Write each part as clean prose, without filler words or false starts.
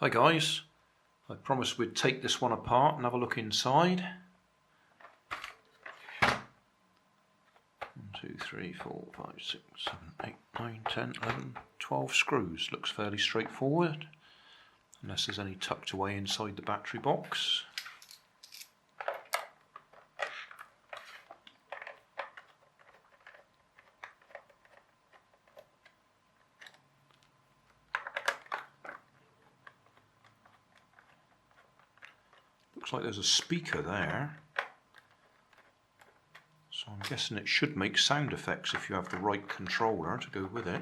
Hi guys, I promised we'd take this one apart and have a look inside. 1, 2, 3, 4, 5, 6, 7, 8, 9, 10, 11, 12 screws. Looks fairly straightforward, unless there's any tucked away inside the battery box. Looks like there's a speaker there, so I'm guessing it should make sound effects if you have the right controller to go with it.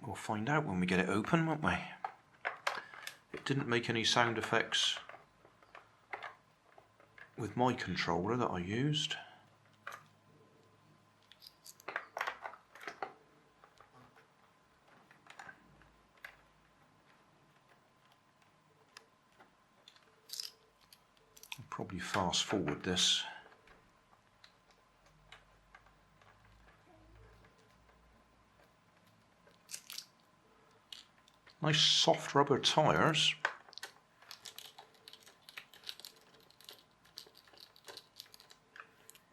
We'll find out when we get it open, won't we? It didn't make any sound effects with my controller that I used. Probably fast forward this. Nice soft rubber tyres.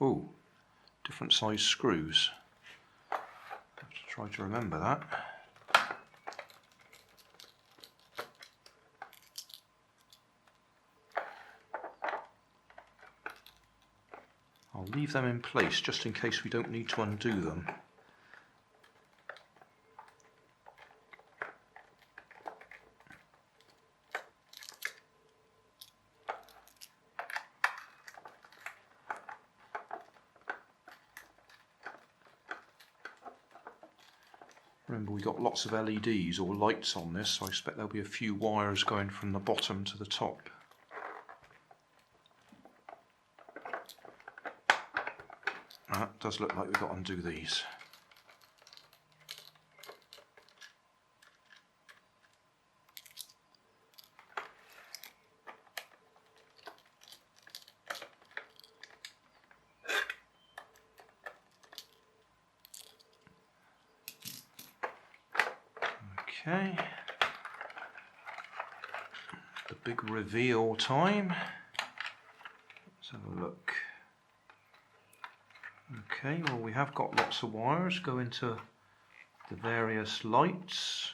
Ooh, different size screws. Have to try to remember that. I'll leave them in place just in case we don't need to undo them. Remember, we got lots of LEDs or lights on this, so I expect there'll be a few wires going from the bottom to the top. That does look like we've got to undo these. Okay. The big reveal time. Let's have a look. Okay, well, we have got lots of wires going to the various lights,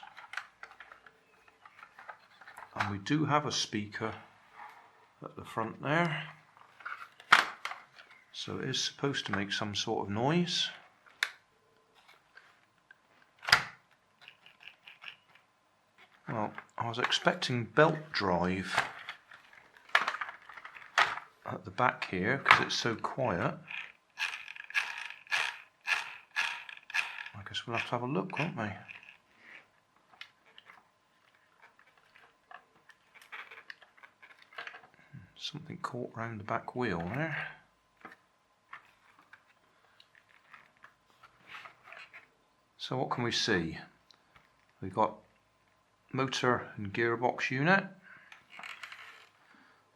and we do have a speaker at the front there, so it is supposed to make some sort of noise. Well, I was expecting belt drive at the back here because it's so quiet. I guess we'll have to have a look, won't we? Something caught round the back wheel there. So what can we see? We've got motor and gearbox unit.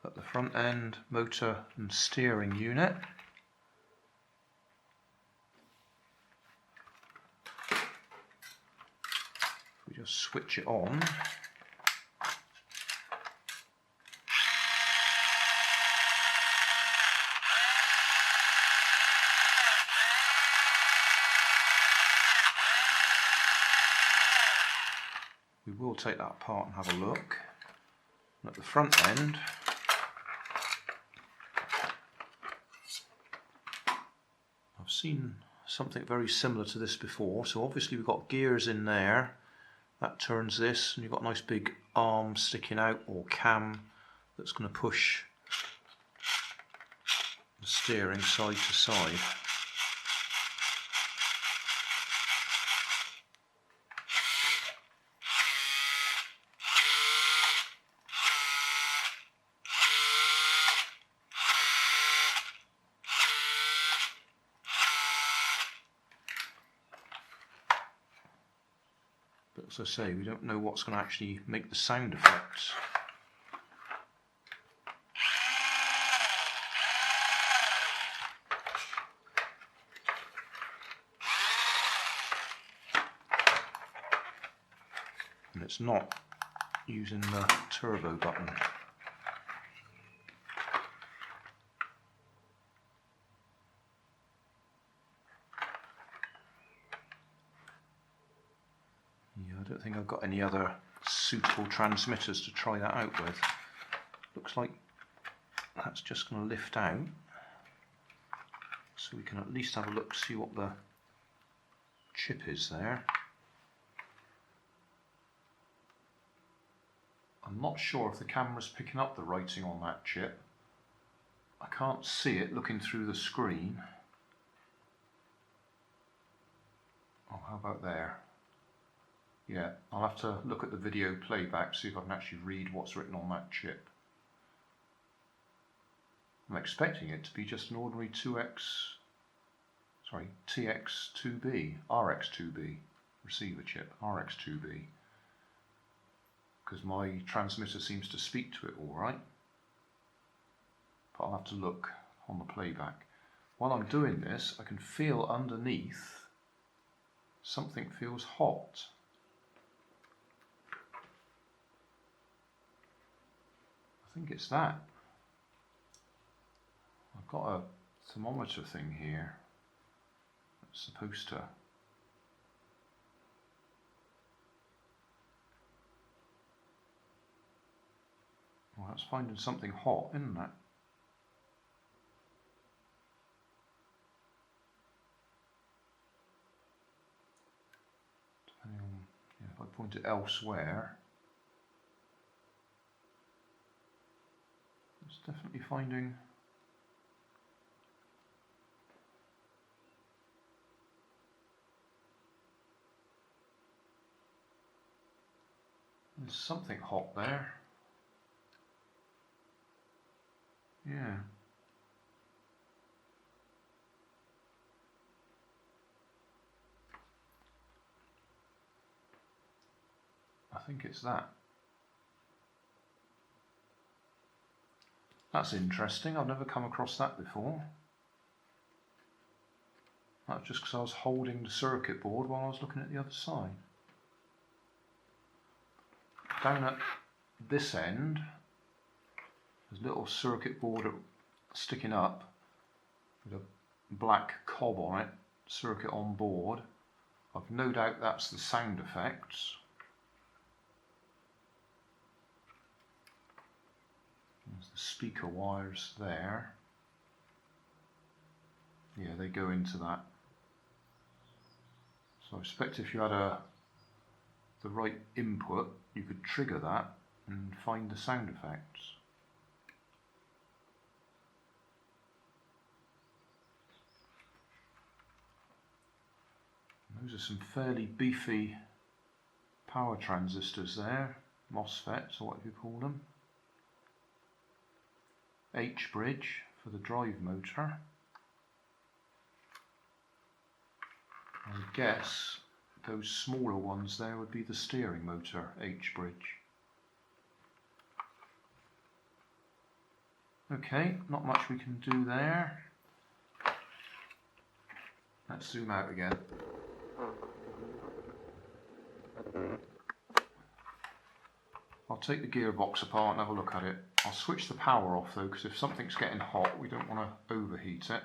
At the front end, motor and steering unit. We just switch it on. We will take that apart and have a look. And at the front end, I've seen something very similar to this before. So obviously we've got gears in there. That turns this, and you've got a nice big arm sticking out, or cam, that's going to push the steering side to side. But as I say, we don't know what's going to actually make the sound effects. and it's not using the turbo button. Yeah, I don't think I've got any other suitable transmitters to try that out with. Looks like that's just going to lift out, so we can at least have a look, see what the chip is there. I'm not sure if the camera's picking up the writing on that chip. I can't see it looking through the screen. Oh, how about there? Yeah, I'll have to look at the video playback, see if I can actually read what's written on that chip. I'm expecting it to be just an ordinary TX2B, RX2B receiver chip, RX2B, because my transmitter seems to speak to it all right. But I'll have to look on the playback. While I'm doing this, I can feel underneath something feels hot. I think it's that. I've got a thermometer thing here that's supposed to well, that's finding something hot, isn't it? Depending on, yeah, if I point it elsewhere, it's definitely finding there's something hot there. Yeah. I think it's that. That's interesting. I've never come across that before. That's just because I was holding the circuit board while I was looking at the other side. Down at this end, there's a little circuit board sticking up with a black cob on it, circuit on board. I've no doubt that's the sound effects. There's the speaker wires there. Yeah, they go into that. So I expect if you had the right input, you could trigger that and find the sound effects. And those are some fairly beefy power transistors there, MOSFETs or what you call them. H bridge for the drive motor. I guess those smaller ones there would be the steering motor H bridge. Okay, not much we can do there. Let's zoom out again. I'll take the gearbox apart and have a look at it. I'll switch the power off though, because if something's getting hot, we don't want to overheat it.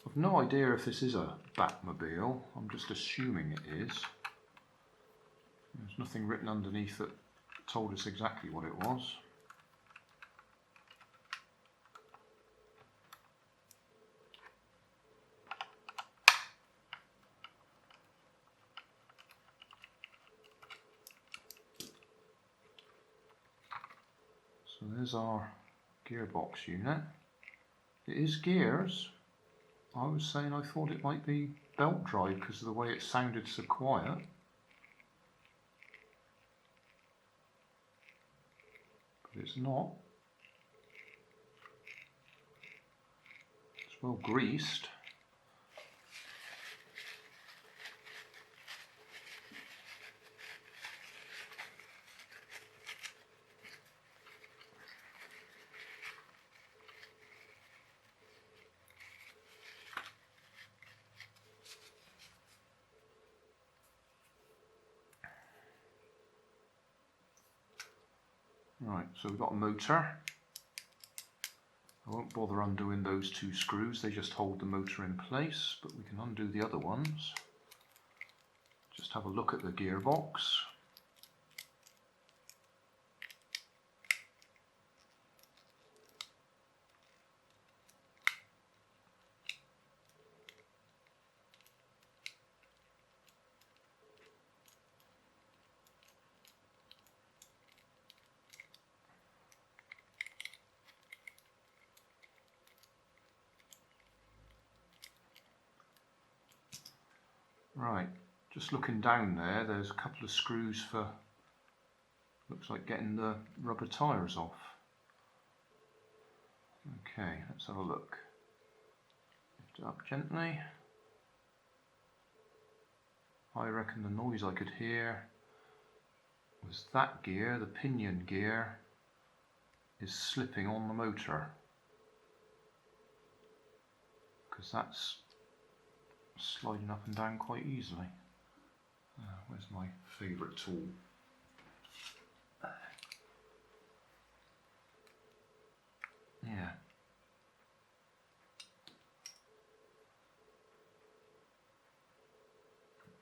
I've no idea if this is a Batmobile, I'm just assuming it is. There's nothing written underneath that told us exactly what it was. So there's our gearbox unit. It is gears. I was saying I thought it might be belt drive because of the way it sounded so quiet. But it's not. It's well greased. Right, so we've got a motor. I won't bother undoing those two screws, they just hold the motor in place, but we can undo the other ones. Just have a look at the gearbox. Right, just looking down there, there's a couple of screws for, looks like getting the rubber tyres off. Okay, let's have a look. Lift it up gently. I reckon the noise I could hear was that gear, the pinion gear, is slipping on the motor. Because that's sliding up and down quite easily. Where's my favourite tool? Yeah.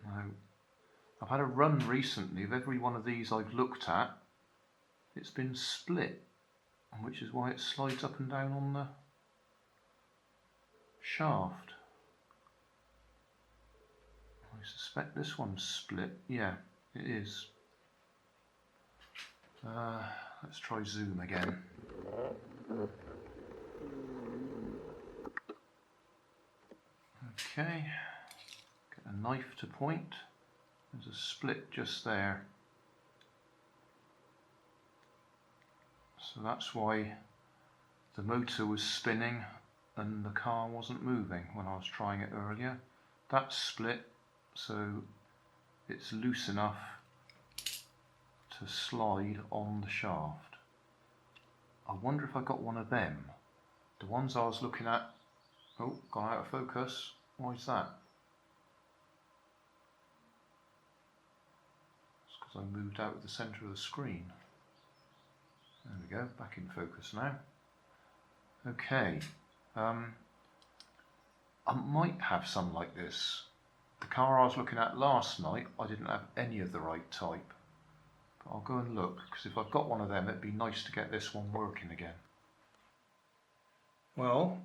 Now, I've had a run recently of every one of these I've looked at. It's been split, which is why it slides up and down on the shaft. I suspect this one's split. Yeah, it is. Let's try zoom again. Okay, get a knife to point. There's a split just there. So that's why the motor was spinning and the car wasn't moving when I was trying it earlier. That's split, so it's loose enough to slide on the shaft. I wonder if I got one of them. The ones I was looking at, oh, gone out of focus. Why is that? It's because I moved out of the centre of the screen. There we go, back in focus now. Okay, I might have some like this. The car I was looking at last night, I didn't have any of the right type. But I'll go and look, because if I've got one of them, it'd be nice to get this one working again. Well,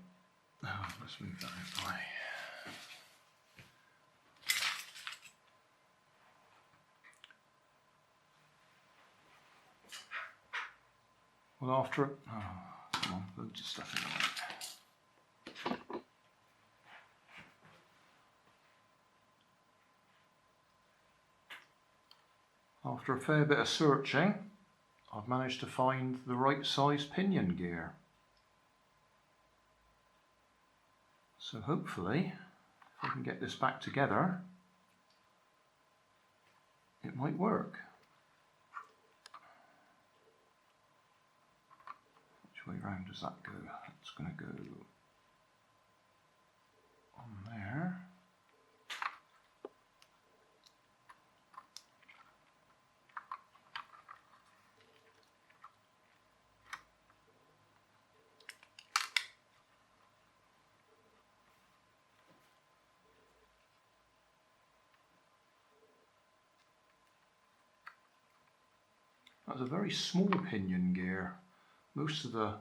let's move that out of the way. Well, after come on, loads of stuff in there. After a fair bit of searching, I've managed to find the right size pinion gear. So hopefully, if I can get this back together, it might work. Which way round does that go? It's going to go on there. That's a very small pinion gear. Most of the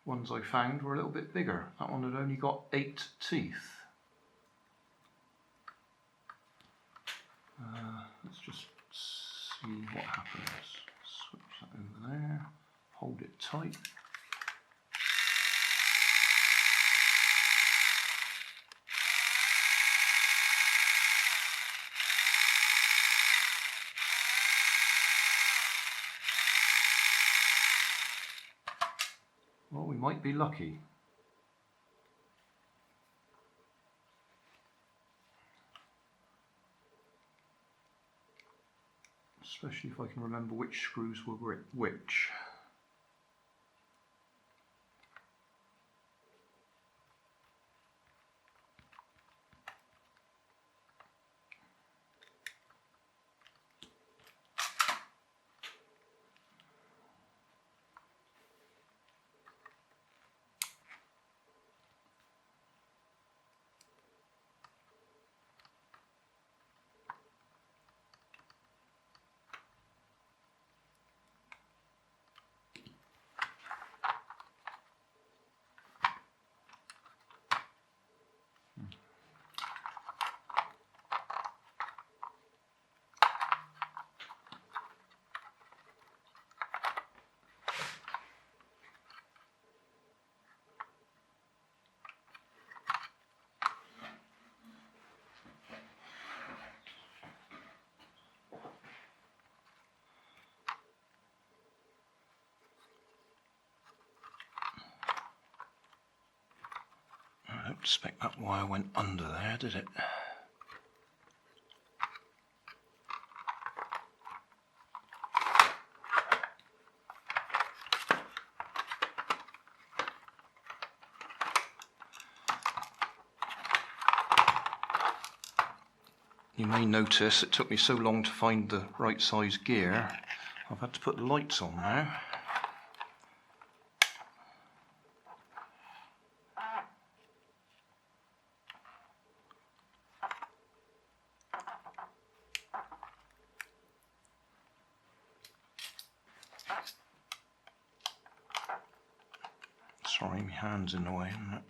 ones I found were a little bit bigger. That one had only got 8 teeth. Let's just see what happens. Switch that over there. Hold it tight. Well, we might be lucky. Especially if I can remember which screws were which. I don't expect that wire went under there, did it? You may notice it took me so long to find the right size gear, I've had to put the lights on now. Sorry, my hand's in the way, isn't it?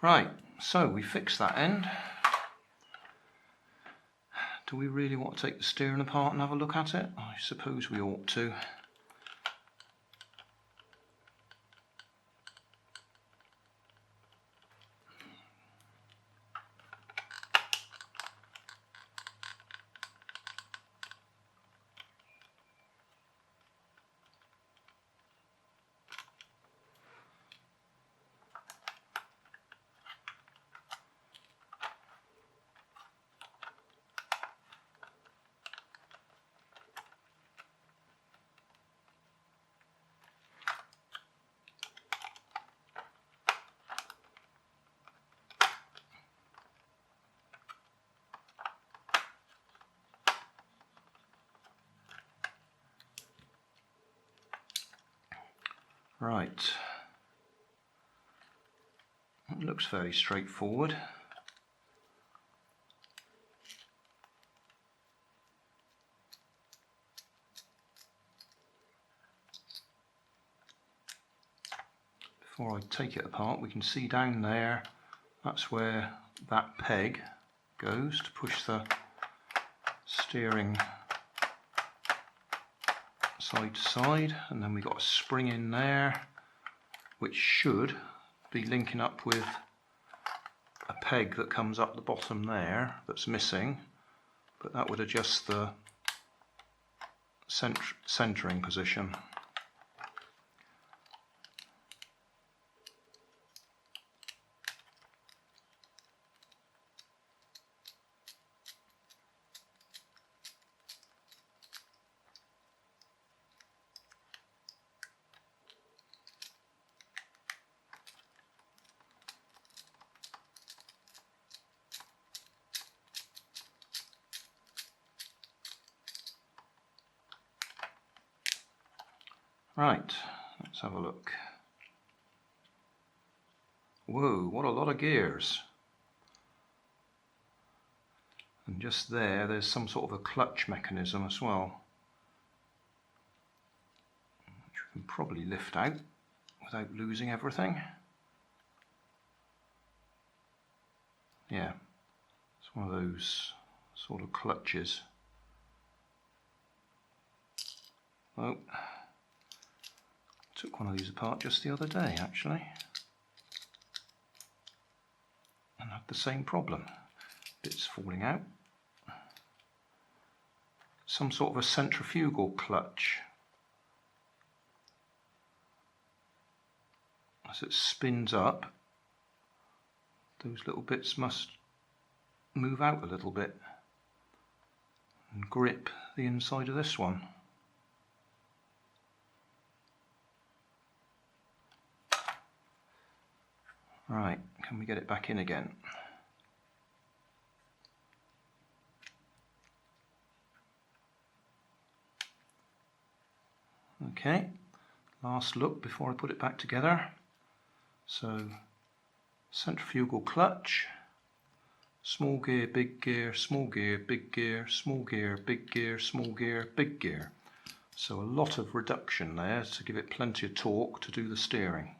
Right, so we fixed that end. Do we really want to take the steering apart and have a look at it? I suppose we ought to. Right, it looks fairly straightforward. Before I take it apart, we can see down there, that's where that peg goes to push the steering side to side, and then we've got a spring in there which should be linking up with a peg that comes up the bottom there that's missing, but that would adjust the centering position. Right, let's have a look. Whoa, what a lot of gears. And just there's some sort of a clutch mechanism as well, which we can probably lift out without losing everything. Yeah, it's one of those sort of clutches. Oh, took one of these apart just the other day actually, and had the same problem. Bits falling out. Some sort of a centrifugal clutch. As it spins up, those little bits must move out a little bit and grip the inside of this one. Right, can we get it back in again? Okay, last look before I put it back together. So, centrifugal clutch, small gear, big gear, small gear, big gear, small gear, big gear, small gear, big gear. So a lot of reduction there to give it plenty of torque to do the steering.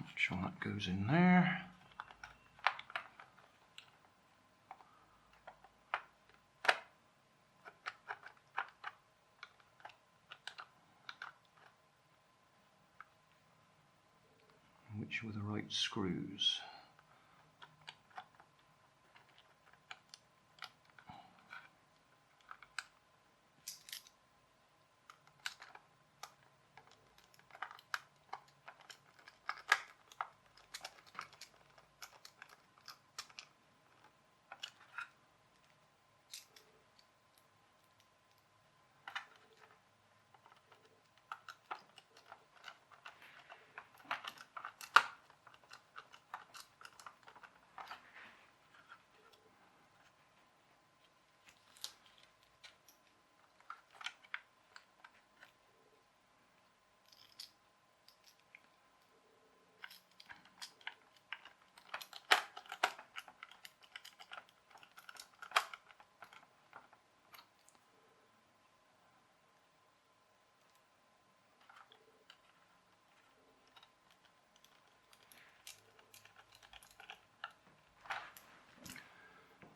Make sure that goes in there. Which were the right screws.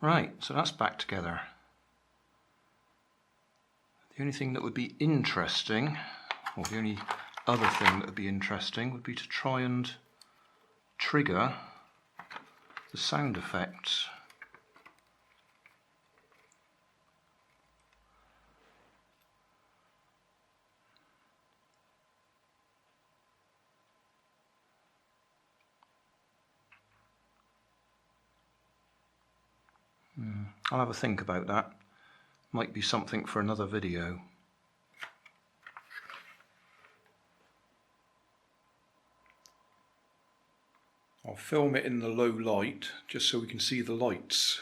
Right, so that's back together. The only thing that would be interesting, or the only other thing that would be interesting, would be to try and trigger the sound effects. I'll have a think about that. Might be something for another video. I'll film it in the low light just so we can see the lights.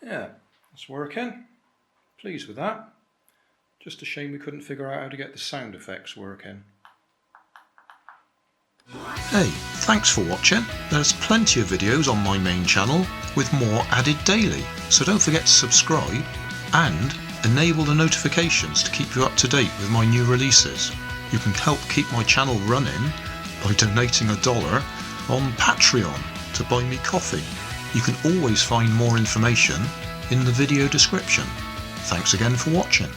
Yeah, it's working. Pleased with that. Just a shame we couldn't figure out how to get the sound effects working. Hey, thanks for watching. There's plenty of videos on my main channel with more added daily, so don't forget to subscribe and enable the notifications to keep you up to date with my new releases. You can help keep my channel running by donating $1 on Patreon to buy me coffee. You can always find more information in the video description. Thanks again for watching.